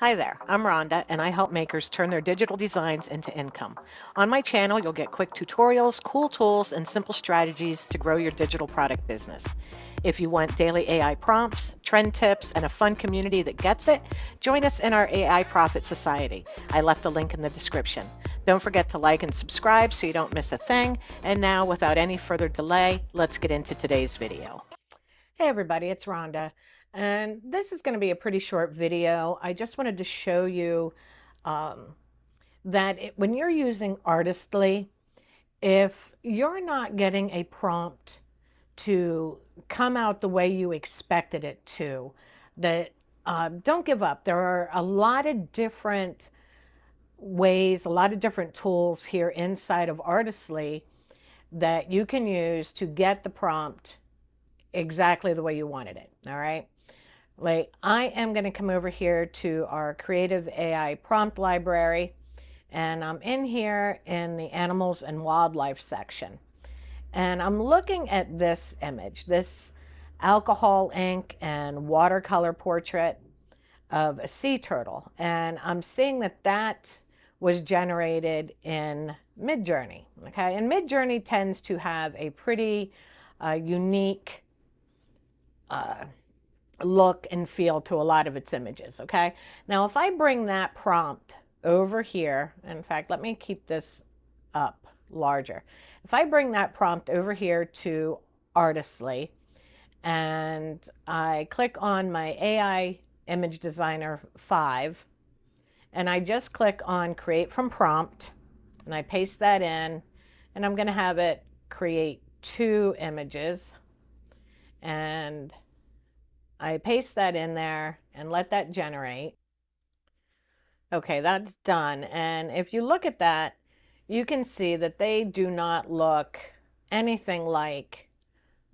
Hi there, I'm Rhonda, and I help makers turn their digital designs into income. On my channel, you'll get quick tutorials, cool tools, and simple strategies to grow your digital product business. If you want daily AI prompts, trend tips, and a fun community that gets it, join us in our AI Profit Society. I left a link in the description. Don't forget to like and subscribe so you don't miss a thing. And now, without any further delay, let's get into today's video. Hey everybody, it's Rhonda, and this is going to be a pretty short video. I just wanted to show you um, that when you're using Artistly, if you're not getting a prompt to come out the way you expected it to, that don't give up. There are a lot of different ways, a lot of different tools here inside of Artistly that you can use to get the prompt exactly the way you wanted it. All right. Like I am going to come over here to our Creative AI prompt library, and I'm in here in the animals and wildlife section. And I'm looking at this image, this alcohol ink and watercolor portrait of a sea turtle. And I'm seeing that that was generated in Midjourney. Okay. And Midjourney tends to have a pretty unique uh, look and feel to a lot of its images, okay? Now, if I bring that prompt over here, in fact, let me keep this up larger. If I bring that prompt over here to Artistly and I click on my AI Image Designer 5 and I just click on Create from Prompt and I paste that in, and I'm going to have it create 2 images, and I paste that in there and let that generate. Okay, that's done. And if you look at that, you can see that they do not look anything like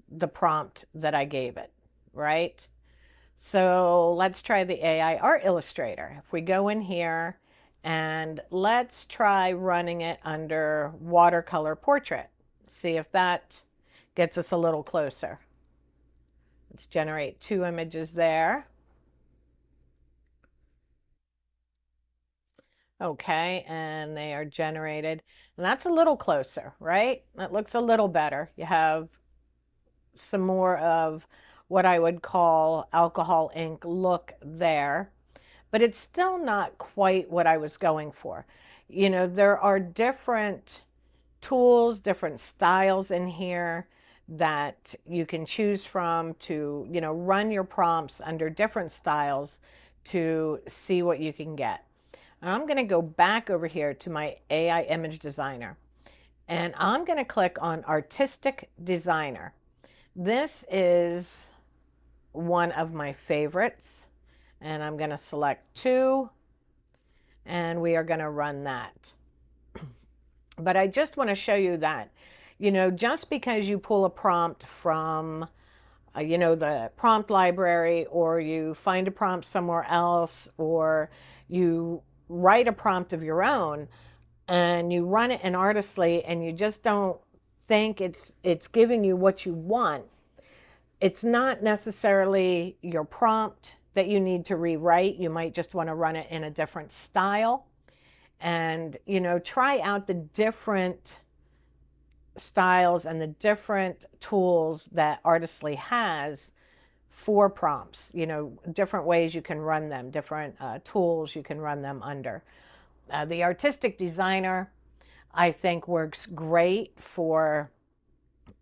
the prompt that I gave it, right? So let's try the AI Art Illustrator. If we go in here and let's try running it under watercolor portrait, see if that gets us a little closer. Let's generate 2 images there. Okay, and they are generated. And that's a little closer, right? That looks a little better. You have some more of what I would call alcohol ink look there, but it's still not quite what I was going for. You know, there are different tools, different styles in here that you can choose from to, run your prompts under different styles to see what you can get. I'm going to go back over here to my AI Image Designer, and I'm going to click on Artistic Designer. This is one of my favorites, and I'm going to select 2, and we are going to run that. But I just want to show you that, just because you pull a prompt from, the prompt library, or you find a prompt somewhere else, or you write a prompt of your own and you run it in Artistly and you just don't think it's giving you what you want, it's not necessarily your prompt that you need to rewrite. You might just want to run it in a different style and, try out the different styles and the different tools that Artistly has for prompts, different ways you can run them, different tools you can run them under. The Artistic Designer, I think, works great for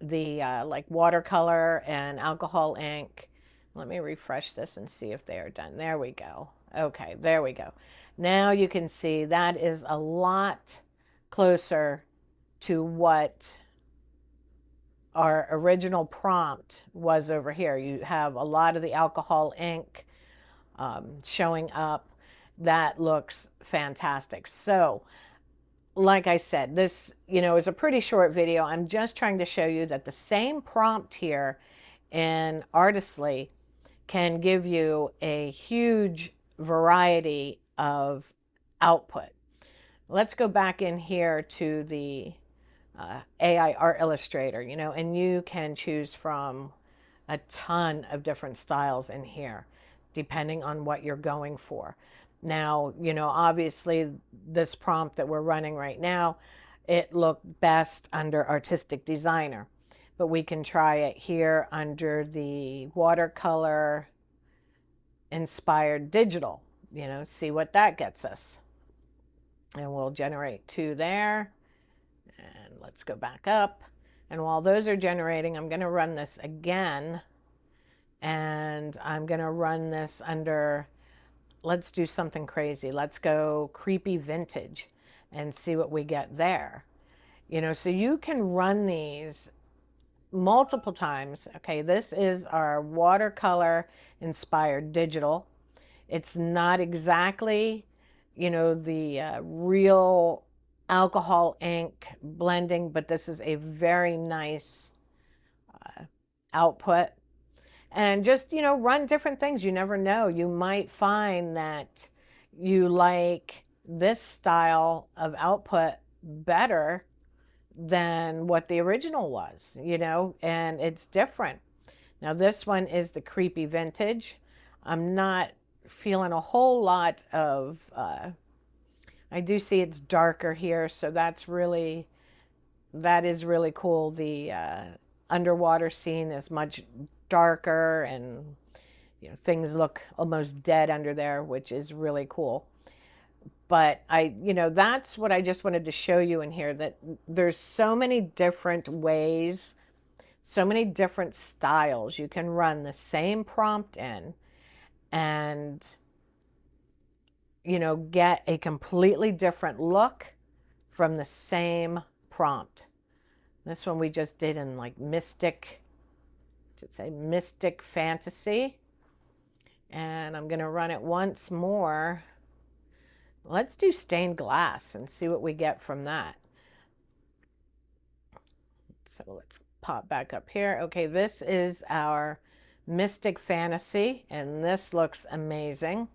the like watercolor and alcohol ink. Let me refresh this and see if they are done. There we go. Okay, there we go. Now you can see that is a lot closer to what our original prompt was over here. You have a lot of the alcohol ink showing up. That looks fantastic. So, like I said, this, is a pretty short video. I'm just trying to show you that the same prompt here in Artistly can give you a huge variety of output. Let's go back in here to the AI Art Illustrator, and you can choose from a ton of different styles in here, depending on what you're going for. Now, you know, obviously this prompt that we're running right now, it looked best under Artistic Designer, but we can try it here under the watercolor inspired digital, you know, see what that gets us. And we'll generate 2 there. And let's go back up. And while those are generating, I'm going to run this again. And I'm going to run this under, let's do something crazy. Let's go creepy vintage and see what we get there. You know, so you can run these multiple times. Okay, this is our watercolor inspired digital. It's not exactly, you know, the real alcohol ink blending, but this is a very nice output. And just, you know, run different things. You never know. You might find that you like this style of output better than what the original was, you know, and it's different. Now, this one is the creepy vintage. I'm not feeling a whole lot of, I do see it's darker here, so that is really cool. The underwater scene is much darker, and you know, things look almost dead under there, which is really cool. But you know, that's what I just wanted to show you in here, that there's so many different ways, so many different styles you can run the same prompt in and, you know, get a completely different look from the same prompt. This one we just did in like Mystic, I should say Mystic Fantasy. And I'm going to run it once more. Let's do stained glass and see what we get from that. So let's pop back up here. Okay, this is our Mystic Fantasy, and this looks amazing.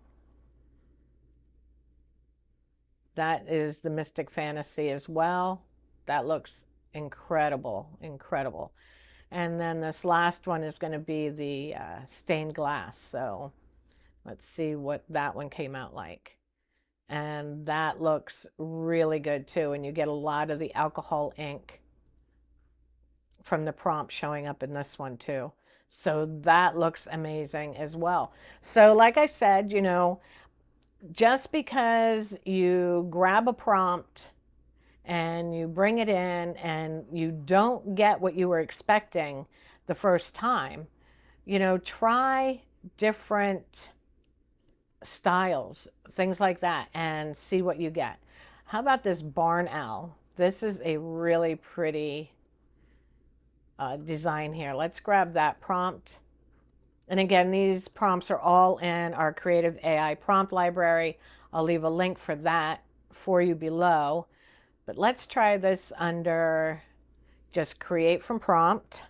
That is the Mystic Fantasy as well. That looks incredible, incredible. And then this last one is going to be the stained glass. So let's see what that one came out like. And that looks really good too. And you get a lot of the alcohol ink from the prompt showing up in this one too. So that looks amazing as well. So like I said, you know, just because you grab a prompt and you bring it in and you don't get what you were expecting the first time, you know, try different styles, things like that, and see what you get. How about this barn owl? This is a really pretty design here. Let's grab that prompt. And again, these prompts are all in our Creative AI prompt library. I'll leave a link for that for you below. But let's try this under just create from prompt.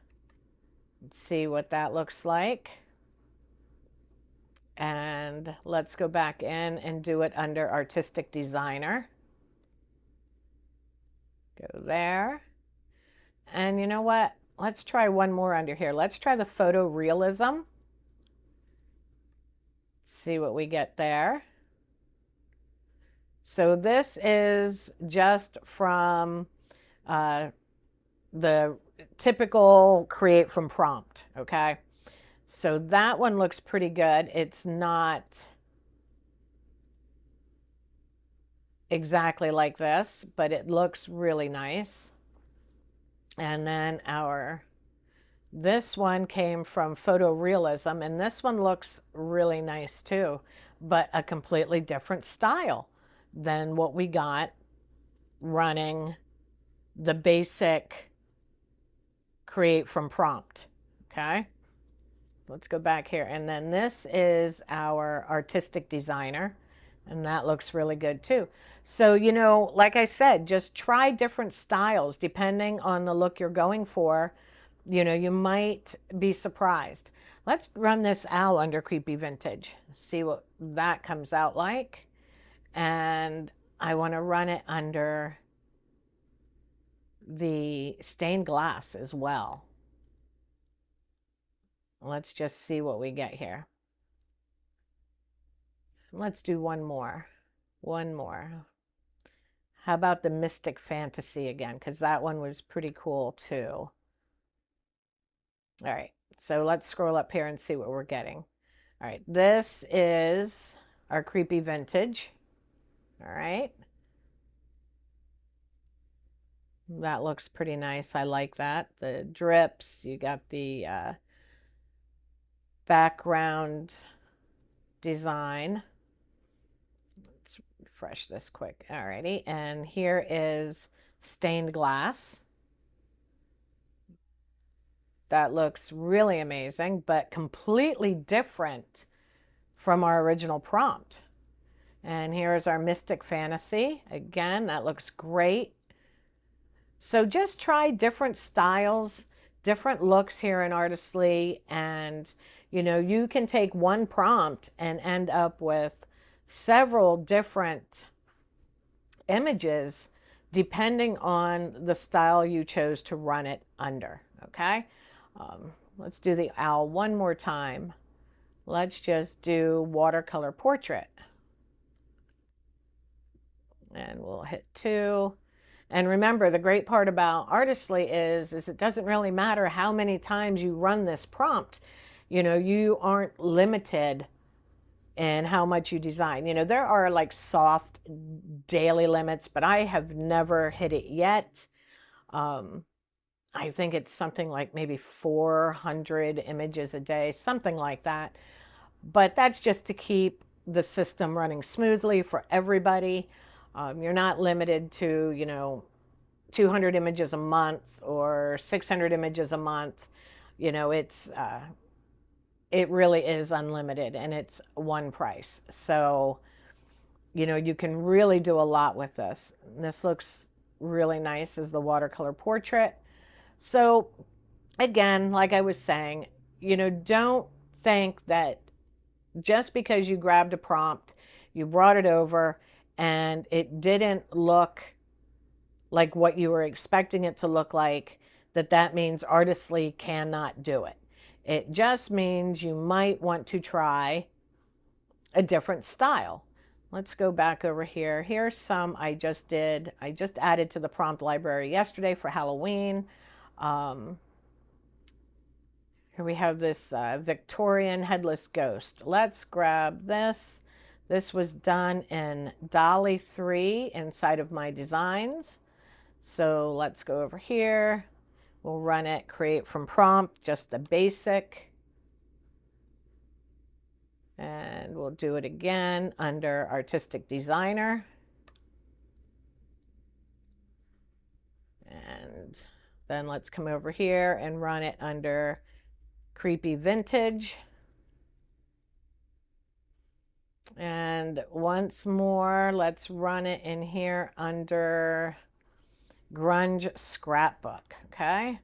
Let's see what that looks like. And let's go back in and do it under Artistic Designer. Go there. And you know what? Let's try one more under here. Let's try the photorealism. See what we get there. So this is just from the typical create from prompt, okay? So that one looks pretty good. It's not exactly like this, but it looks really nice. And then this one came from photorealism, and this one looks really nice too, but a completely different style than what we got running the basic create from prompt, okay? Let's go back here. And then this is our Artistic Designer, and that looks really good too. So, you know, like I said, just try different styles depending on the look you're going for. You know, you might be surprised. Let's run this owl under Creepy Vintage, see what that comes out like. And I want to run it under the stained glass as well. Let's just see what we get here. Let's do one more. One more. How about the Mystic Fantasy again? Because that one was pretty cool too. All right, so let's scroll up here and see what we're getting. All right, this is our Creepy Vintage. All right. That looks pretty nice. I like that. The drips, you got the background design. Let's refresh this quick. Alrighty, and here is stained glass. That looks really amazing, but completely different from our original prompt. And here's our Mystic Fantasy. Again, that looks great. So just try different styles, different looks here in Artistly, and you can take one prompt and end up with several different images depending on the style you chose to run it under. Okay, let's do the owl one more time. Let's just do watercolor portrait, and we'll hit 2. And remember, the great part about Artistly is it doesn't really matter how many times you run this prompt. You aren't limited in how much you design. There are like soft daily limits, but I have never hit it yet. I think it's something like maybe 400 images a day, something like that. But that's just to keep the system running smoothly for everybody. You're not limited to, 200 images a month or 600 images a month. It really is unlimited, and it's one price. So, you can really do a lot with this. This looks really nice as the watercolor portrait. So again, like I was saying, don't think that just because you grabbed a prompt, you brought it over, and it didn't look like what you were expecting it to look like, that means Artistly cannot do it. It just means you might want to try a different style. Let's go back over here. Here's some I just did. I just added to the prompt library yesterday for Halloween. Here we have this Victorian headless ghost. Let's grab this. This was done in DALL-E 3 inside of my designs. So let's go over here. We'll run it, create from prompt, just the basic. And we'll do it again under Artistic Designer. And then let's come over here and run it under Creepy Vintage. And once more, let's run it in here under Grunge Scrapbook. Okay,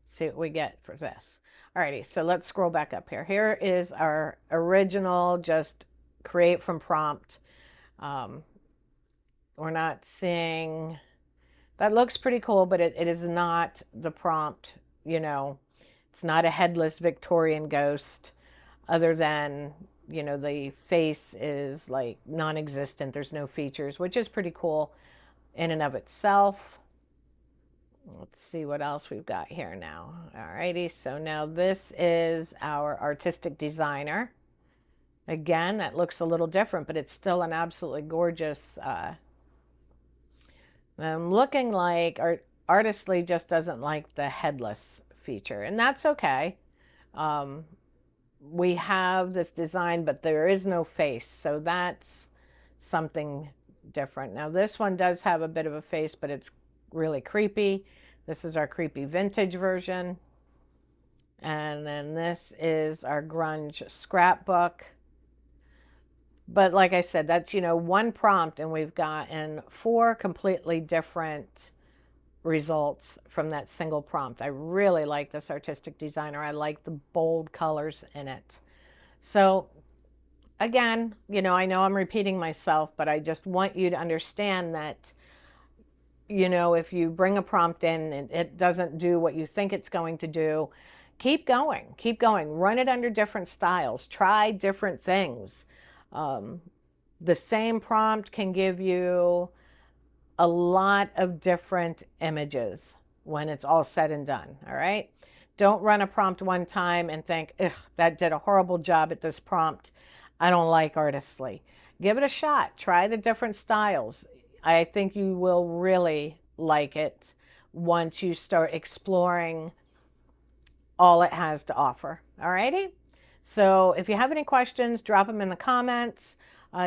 see what we get for this. Alrighty, so let's scroll back up here. Here is our original, just create from prompt. We're not seeing, that looks pretty cool, but it is not the prompt. It's not a headless Victorian ghost, other than the face is like non-existent. There's no features, which is pretty cool in and of itself. Let's see what else we've got here now. Alrighty, so now this is our Artistic Designer. Again, that looks a little different, but it's still an absolutely gorgeous. I'm looking like Artistly just doesn't like the headless feature, and that's okay. We have this design, but there is no face, so that's something different. Now this one does have a bit of a face, but it's really creepy. This is our Creepy Vintage version. And then this is our Grunge Scrapbook. But like I said, that's, one prompt, and we've gotten 4 completely different results from that single prompt. I really like this Artistic Designer. I like the bold colors in it. So again, I know I'm repeating myself, but I just want you to understand that, if you bring a prompt in and it doesn't do what you think it's going to do, keep going, run it under different styles, try different things. The same prompt can give you a lot of different images when it's all said and done, all right? Don't run a prompt one time and think, ugh, that did a horrible job at this prompt. I don't like Artistly. Give it a shot. Try the different styles. I think you will really like it once you start exploring all it has to offer. All righty? So if you have any questions, drop them in the comments.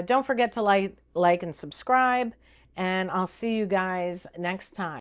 Don't forget to like and subscribe, and I'll see you guys next time.